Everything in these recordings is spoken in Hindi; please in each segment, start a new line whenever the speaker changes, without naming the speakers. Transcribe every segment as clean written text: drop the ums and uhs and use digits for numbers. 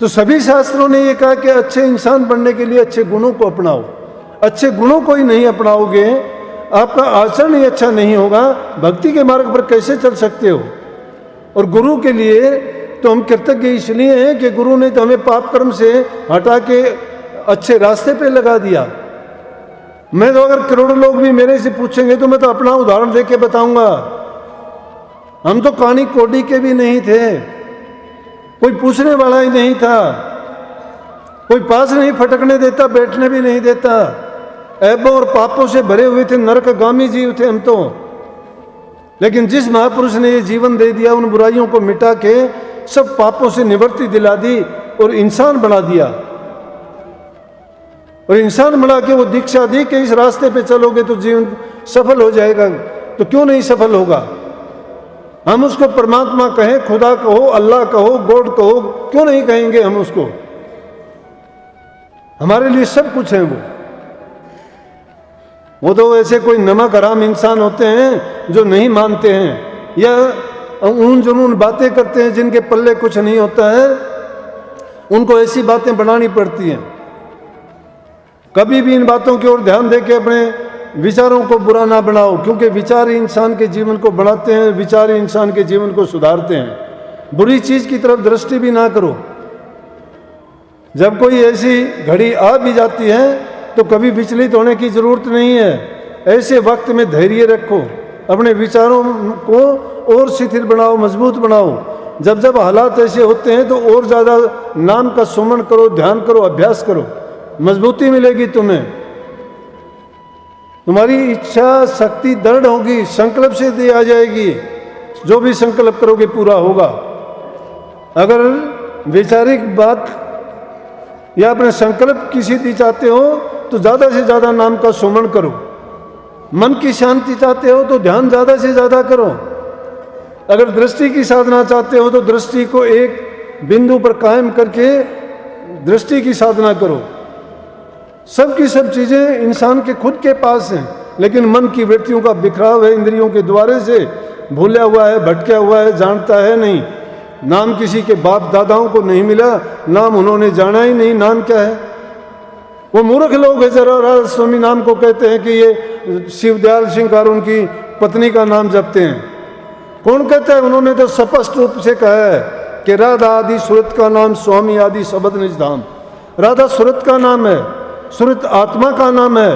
तो सभी शास्त्रों ने ये कहा कि अच्छे इंसान बनने के लिए अच्छे गुणों को अपनाओ। अच्छे गुणों को ही नहीं अपनाओगे, आपका आचरण ही अच्छा नहीं होगा, भक्ति के मार्ग पर कैसे चल सकते हो। और गुरु के लिए तो हम कृतज्ञ इसलिए हैं कि गुरु ने तो हमें पाप कर्म से हटा के अच्छे रास्ते पे लगा दिया। मैं तो अगर करोड़ों लोग भी मेरे से पूछेंगे तो मैं तो अपना उदाहरण देके बताऊंगा। हम तो कानी कोडी के भी नहीं थे, कोई पूछने वाला ही नहीं था, कोई पास नहीं फटकने देता, बैठने भी नहीं देता, ऐबों और पापों से भरे हुए थे, नरकगामी जीव थे हम तो। लेकिन जिस महापुरुष ने ये जीवन दे दिया, उन बुराइयों को मिटा के सब पापों से निवृत्ति दिला दी और इंसान बना दिया। और इंसान बना के वो दीक्षा दी कि इस रास्ते पे चलोगे तो जीवन सफल हो जाएगा। तो क्यों नहीं सफल होगा? हम उसको परमात्मा कहें, खुदा कहो, अल्लाह कहो, गॉड कहो, क्यों नहीं कहेंगे हम उसको? हमारे लिए सब कुछ है वो तो ऐसे कोई नमक हराम इंसान होते हैं जो नहीं मानते हैं या उन जुनून बातें करते हैं जिनके पल्ले कुछ नहीं होता है, उनको ऐसी बातें बनानी पड़ती हैं। कभी भी इन बातों की ओर ध्यान देके अपने विचारों को बुरा ना बनाओ, क्योंकि विचार ही इंसान के जीवन को बढ़ाते हैं, विचार ही इंसान के जीवन को सुधारते हैं। बुरी चीज की तरफ दृष्टि भी ना करो। जब कोई ऐसी घड़ी आ भी जाती है तो कभी विचलित होने की जरूरत नहीं है। ऐसे वक्त में धैर्य रखो, अपने विचारों को और शिथिल बनाओ, मजबूत बनाओ। जब जब हालात ऐसे होते हैं तो और ज्यादा नाम का सुमन करो, ध्यान करो, अभ्यास करो, मजबूती मिलेगी तुम्हें। तुम्हारी इच्छा शक्ति दृढ़ होगी, संकल्प से दी आ जाएगी। जो भी संकल्प करोगे पूरा होगा। अगर वैचारिक बात या अपने संकल्प की सिद्धि चाहते हो तो ज्यादा से ज्यादा नाम का सुमन करो। मन की शांति चाहते हो तो ध्यान ज्यादा से ज्यादा करो। अगर दृष्टि की साधना चाहते हो तो दृष्टि को एक बिंदु पर कायम करके दृष्टि की साधना करो। सब की सब चीजें इंसान के खुद के पास हैं, लेकिन मन की वृत्तियों का बिखराव है, इंद्रियों के द्वारे से भूला हुआ है, भटका हुआ है, जानता है नहीं। नाम किसी के बाप दादाओं को नहीं मिला, नाम उन्होंने जाना ही नहीं, नाम क्या है। वो मूर्ख लोग है जरा राधा स्वामी नाम को कहते हैं कि ये शिवदयाल सिंह और उनकी पत्नी का नाम जपते हैं। कौन कहता है? उन्होंने तो स्पष्ट रूप से कहा है कि राधा आदि सुरत का नाम, स्वामी आदि शब्द निज धाम। राधा सुरत का नाम है, सुरत आत्मा का नाम है।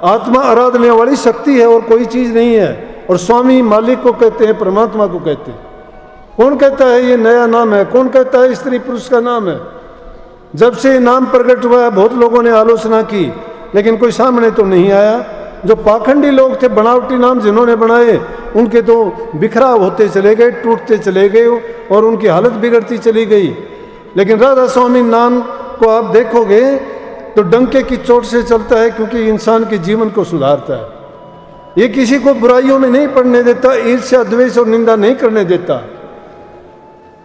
आत्मा आराधने वाली शक्ति है और कोई चीज नहीं है। और स्वामी मालिक को कहते हैं, परमात्मा को कहते हैं। कौन कहता है ये नया नाम है? कौन कहता है स्त्री पुरुष का नाम है? जब से ये नाम प्रकट हुआ है बहुत लोगों ने आलोचना की, लेकिन कोई सामने तो नहीं आया। जो पाखंडी लोग थे, बनावटी नाम जिन्होंने बनाए, उनके तो बिखराव होते चले गए, टूटते चले गए और उनकी हालत बिगड़ती चली गई। लेकिन राधा स्वामी नाम को आप देखोगे तो डंके की चोट से चलता है, क्योंकि इंसान के जीवन को सुधारता है। ये किसी को बुराइयों में नहीं पड़ने देता, ईर्ष्या द्वेष और निंदा नहीं करने देता।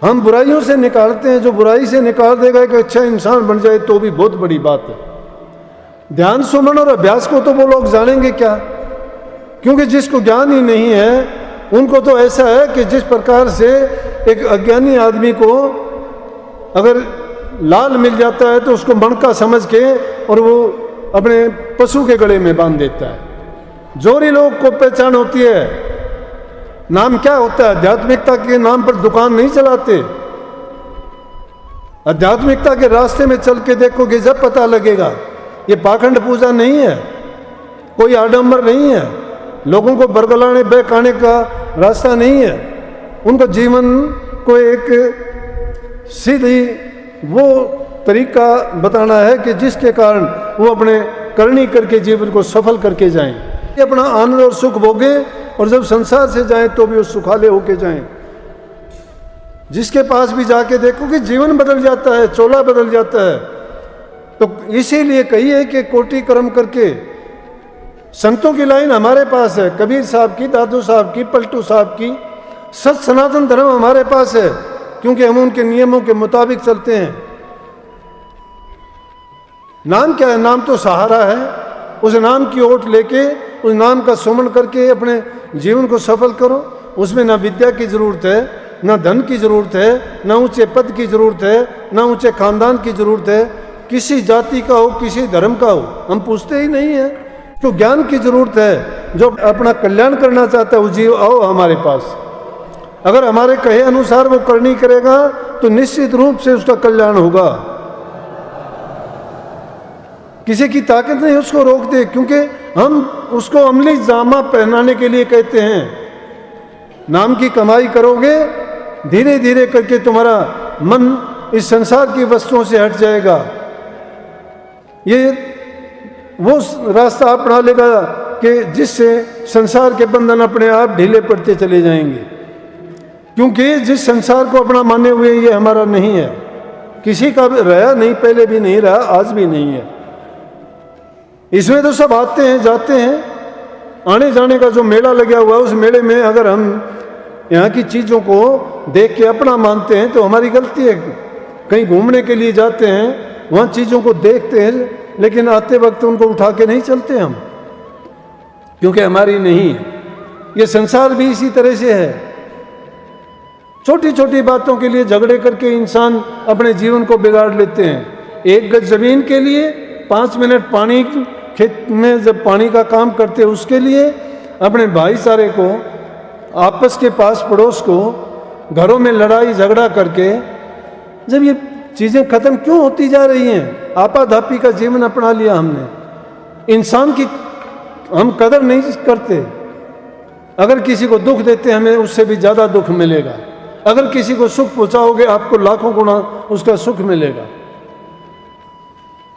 हम बुराइयों से निकालते हैं, जो बुराई से निकाल देगा एक अच्छा इंसान बन जाए तो भी बहुत बड़ी बात है। ध्यान सुमन और अभ्यास को तो वो लोग जानेंगे क्या? क्योंकि जिसको ज्ञान ही नहीं है उनको तो ऐसा है कि जिस प्रकार से एक अज्ञानी आदमी को अगर लाल मिल जाता है तो उसको मणका समझ के और वो अपने पशु के गले में बांध देता है। जोरी लोग को पहचान होती है। नाम क्या होता है? आध्यात्मिकता के नाम पर दुकान नहीं चलाते। आध्यात्मिकता के रास्ते में चल के देखोगे जब पता लगेगा। ये पाखंड पूजा नहीं है, कोई आडंबर नहीं है, लोगों को बरगलाने बहकाने का रास्ता नहीं है। उनको जीवन को एक सीधी वो तरीका बताना है कि जिसके कारण वो अपने करनी करके जीवन को सफल करके जाएं, अपना आनंद और सुख भोगे और जब संसार से जाएं तो भी उस सुखाले होके जाएं। जिसके पास भी जाके देखो कि जीवन बदल जाता है, चोला बदल जाता है। तो इसीलिए कहिए कि कोटि कर्म करके संतों की लाइन हमारे पास है, कबीर साहब की, दादू साहब की, पलटू साहब की। सच सनातन धर्म हमारे पास है क्योंकि हम उनके नियमों के मुताबिक चलते हैं। नाम क्या है? नाम तो सहारा है। उस नाम की ओट लेके उस नाम का सुमन करके अपने जीवन को सफल करो। उसमें ना विद्या की जरूरत है, ना धन की जरूरत है, ना ऊंचे पद की जरूरत है, ना ऊंचे खानदान की जरूरत है, किसी जाति का हो, किसी धर्म का हो, हम पूछते ही नहीं है। तो ज्ञान की जरूरत है। जो अपना कल्याण करना चाहता है वो जीव आओ हमारे पास। अगर हमारे कहे अनुसार वो करनी करेगा तो निश्चित रूप से उसका कल्याण होगा। किसी की ताकत नहीं उसको रोक दे, क्योंकि हम उसको अमली जामा पहनाने के लिए कहते हैं। नाम की कमाई करोगे, धीरे धीरे करके तुम्हारा मन इस संसार की वस्तुओं से हट जाएगा। ये वो रास्ता अपना लेगा कि जिससे संसार के बंधन अपने आप ढीले पड़ते चले जाएंगे। क्योंकि जिस संसार को अपना माने हुए ये हमारा नहीं है, किसी का भी रहा नहीं, पहले भी नहीं रहा, आज भी नहीं है। इसमें तो सब आते हैं जाते हैं, आने जाने का जो मेला लगा हुआ है उस मेले में अगर हम यहाँ की चीज़ों को देख के अपना मानते हैं तो हमारी गलती है। कहीं घूमने के लिए जाते हैं, वहाँ चीज़ों को देखते हैं, लेकिन आते वक्त उनको उठा के नहीं चलते हम, क्योंकि हमारी नहीं है। ये संसार भी इसी तरह से है। छोटी छोटी बातों के लिए झगड़े करके इंसान अपने जीवन को बिगाड़ लेते हैं। एक गज जमीन के लिए 5 मिनट पानी खेत में जब पानी का काम करते हैं उसके लिए, अपने भाईचारे को, आपस के पास पड़ोस को, घरों में लड़ाई झगड़ा करके जब ये चीज़ें खत्म क्यों होती जा रही हैं? आपाधापी का जीवन अपना लिया हमने। इंसान की हम कदर नहीं करते। अगर किसी को दुख देते हमें उससे भी ज़्यादा दुख मिलेगा। अगर किसी को सुख पहुंचाओगे आपको लाखों गुना उसका सुख मिलेगा।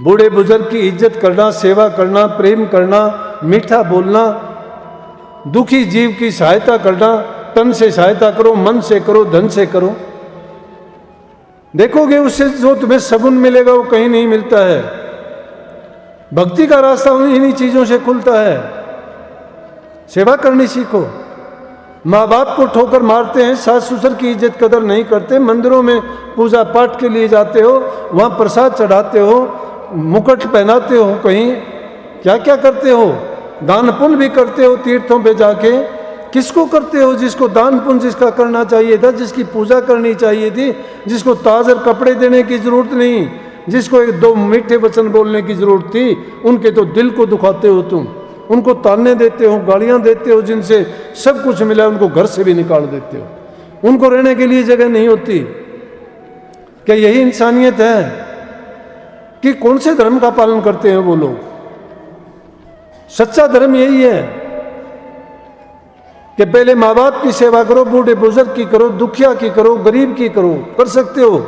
बूढ़े बुजुर्ग की इज्जत करना, सेवा करना, प्रेम करना, मीठा बोलना, दुखी जीव की सहायता करना, तन से सहायता करो, मन से करो, धन से करो। देखोगे उससे जो तुम्हें सगुन मिलेगा वो कहीं नहीं मिलता है। भक्ति का रास्ता इन्हीं चीजों से खुलता है। सेवा करनी सीखो। माँ बाप को ठोकर मारते हैं, सास ससुर की इज्जत कदर नहीं करते, मंदिरों में पूजा पाठ के लिए जाते हो, वहाँ प्रसाद चढ़ाते हो, मुकुट पहनाते हो, कहीं क्या क्या करते हो, दान पुण्य भी करते हो तीर्थों पे जाके। किसको करते हो? जिसको दान पुण्य जिसका करना चाहिए था, जिसकी पूजा करनी चाहिए थी, जिसको ताज़र कपड़े देने की जरूरत नहीं, जिसको 1-2 मीठे वचन बोलने की जरूरत थी, उनके तो दिल को दुखाते हो तुम। उनको ताने देते हो, गालियां देते हो, जिनसे सब कुछ मिला उनको घर से भी निकाल देते हो। उनको रहने के लिए जगह नहीं होती। क्या यही इंसानियत है? कि कौन से धर्म का पालन करते हैं वो लोग? सच्चा धर्म यही है कि पहले माँ बाप की सेवा करो, बूढ़े बुजुर्ग की करो, दुखिया की करो, गरीब की करो। कर सकते हो,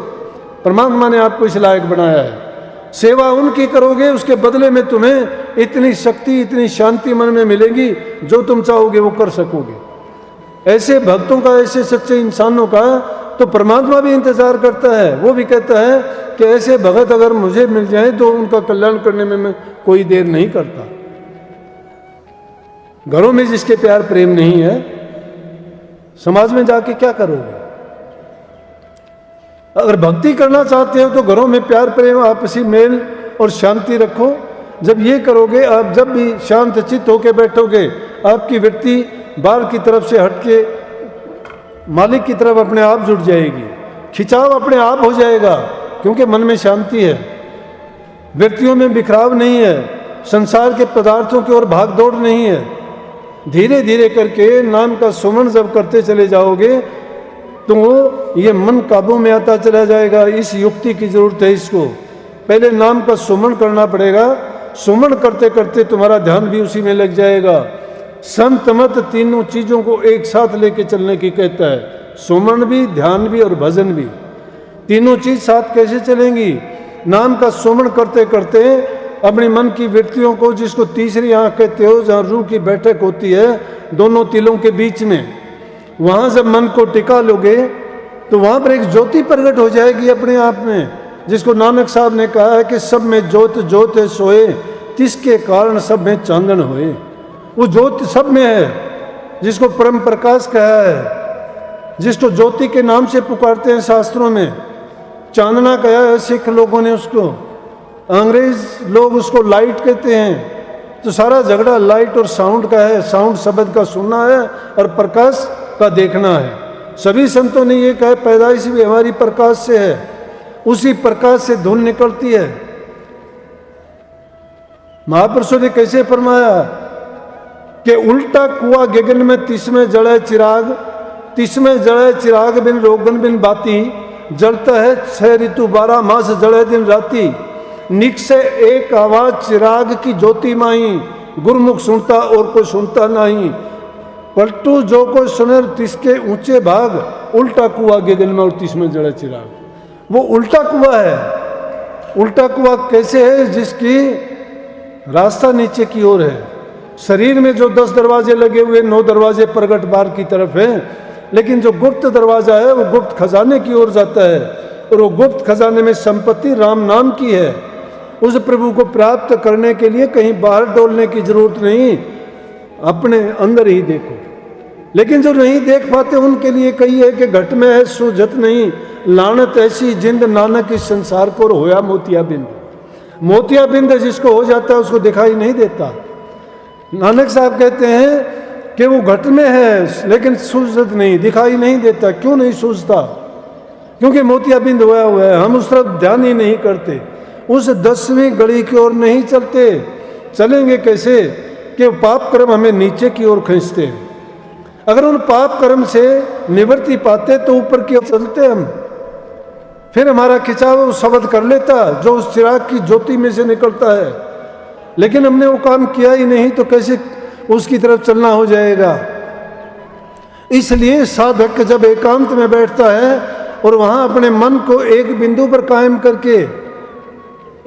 परमात्मा ने आपको इस लायक बनाया है। सेवा उनकी करोगे, उसके बदले में तुम्हें इतनी शक्ति, इतनी शांति मन में मिलेगी, जो तुम चाहोगे वो कर सकोगे। ऐसे भक्तों का, ऐसे सच्चे इंसानों का तो परमात्मा भी इंतजार करता है। वो भी कहता है कि ऐसे भगत अगर मुझे मिल जाए तो उनका कल्याण करने में मैं कोई देर नहीं करता। घरों में जिसके प्यार प्रेम नहीं है, समाज में जाके क्या करोगे? अगर भक्ति करना चाहते हो तो घरों में प्यार प्रेम, आपसी मेल और शांति रखो। जब ये करोगे, आप जब भी शांत चित्त होकर बैठोगे, आपकी वृत्ति बाहर की तरफ से हटके मालिक की तरफ अपने आप जुड़ जाएगी। खिंचाव अपने आप हो जाएगा, क्योंकि मन में शांति है, वृत्तियों में बिखराव नहीं है, संसार के पदार्थों की ओर भाग दौड़ नहीं है। धीरे धीरे करके नाम का सुमन जब करते चले जाओगे तो ये मन काबू में आता चला जाएगा। इस युक्ति की जरूरत है। इसको पहले नाम का सुमन करना पड़ेगा। सुमन करते करते तुम्हारा ध्यान भी उसी में लग जाएगा। संत मत तीनों चीजों को एक साथ लेके चलने की कहता है, सुमन भी, ध्यान भी और भजन भी। तीनों चीज साथ कैसे चलेंगी? नाम का सुमन करते करते अपने मन की वृत्तियों को, जिसको तीसरी आंख कहते हो, जहाँ रूह की बैठक होती है दोनों तिलों के बीच में, वहाँ जब मन को टिका लोगे तो वहाँ पर एक ज्योति प्रकट हो जाएगी अपने आप में, जिसको नानक साहब ने कहा है कि सब में ज्योत ज्योत है सोए, तिसके कारण सब में चांदन होए। वो ज्योत सब में है, जिसको परम प्रकाश कहा है, जिसको ज्योति के नाम से पुकारते हैं शास्त्रों में। चांदना कहा है सिख लोगों ने उसको, अंग्रेज लोग उसको लाइट कहते हैं। तो सारा झगड़ा लाइट और साउंड का है। साउंड शब्द का सुनना है और प्रकाश का देखना है। सभी संतों ने ये कहा पैदाइश भी हमारी प्रकाश से है, उसी प्रकाश से धुन निकलती है। महापुरुषों ने कैसे फरमाया कि उल्टा कुआं गगन में तिसमें जड़े चिराग, तिसमें जड़े चिराग बिन रोगन बिन बाती, जलता है 6 ऋतु 12 मास जड़े दिन राती, निक से एक आवाज चिराग की ज्योति माही, गुरमुख सुनता और कोई सुनता नहीं, पलटू जो कोई सुने तिसके ऊंचे भाग, उल्टा कुआं गगन में और तिसमें जड़े चिराग। वो उल्टा कुआं है। उल्टा कुआं कैसे है? जिसकी रास्ता नीचे की ओर है। शरीर में जो 10 दरवाजे लगे हुए, 9 दरवाजे प्रगट बार की तरफ हैं, लेकिन जो गुप्त दरवाजा है वो गुप्त खजाने की ओर जाता है, और वो गुप्त खजाने में संपत्ति राम नाम की है। उस प्रभु को प्राप्त करने के लिए कहीं बाहर डोलने की जरूरत नहीं, अपने अंदर ही देखो। लेकिन जो नहीं देख पाते उनके लिए कही है कि घट में है सूझत नहीं, लानत ऐसी जिंद नानक इस संसार को होया मोतिया बिंद। मोतिया बिंद जिसको हो जाता है उसको दिखाई नहीं देता। नानक साहब कहते हैं कि वो घट में है लेकिन सूझत नहीं, दिखाई नहीं देता। क्यों नहीं सूझता? क्योंकि मोतिया बिंद होया हुआ है। हम उस तरफ ध्यान ही नहीं करते, उस 10वीं गड़ी की ओर नहीं चलते। चलेंगे कैसे कि पाप कर्म हमें नीचे की ओर खींचते हैं। अगर उन पाप कर्म से निवृत्ति पाते तो ऊपर की ओर चलते हम, फिर हमारा खिंचाव शब्द कर लेता जो उस चिराग की ज्योति में से निकलता है। लेकिन हमने वो काम किया ही नहीं तो कैसे उसकी तरफ चलना हो जाएगा। इसलिए साधक जब एकांत में बैठता है और वहां अपने मन को एक बिंदु पर कायम करके,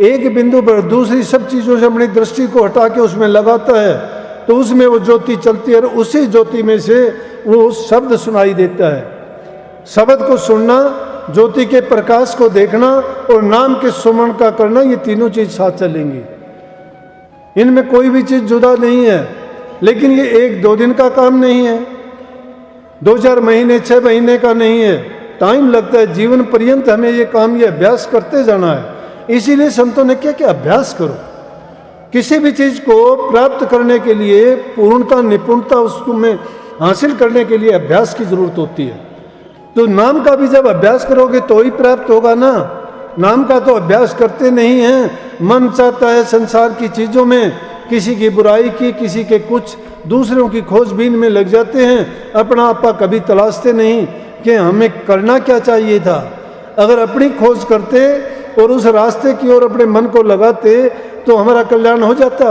एक बिंदु पर दूसरी सब चीजों से अपनी दृष्टि को हटा के उसमें लगाता है, तो उसमें वो ज्योति चलती है और उसी ज्योति में से वो शब्द सुनाई देता है। शब्द को सुनना, ज्योति के प्रकाश को देखना और नाम के सुमरण का करना, ये तीनों चीज साथ चलेंगी। इनमें कोई भी चीज जुदा नहीं है। लेकिन ये 1-2 दिन का काम नहीं है, 2-4 महीने 6 महीने का नहीं है। टाइम लगता है, जीवन पर्यंत हमें ये काम, ये अभ्यास करते जाना है। इसीलिए संतों ने क्या क्या अभ्यास करो। किसी भी चीज को प्राप्त करने के लिए, पूर्णता निपुणता उसको में हासिल करने के लिए अभ्यास की जरूरत होती है। तो नाम का भी जब अभ्यास करोगे तो ही प्राप्त होगा ना। नाम का तो अभ्यास करते नहीं हैं। मन चाहता है संसार की चीजों में, किसी की बुराई की, किसी के कुछ, दूसरों की खोजबीन में लग जाते हैं। अपना आपा कभी तलाशते नहीं कि हमें करना क्या चाहिए था। अगर अपनी खोज करते और उस रास्ते की ओर अपने मन को लगाते तो हमारा कल्याण हो जाता।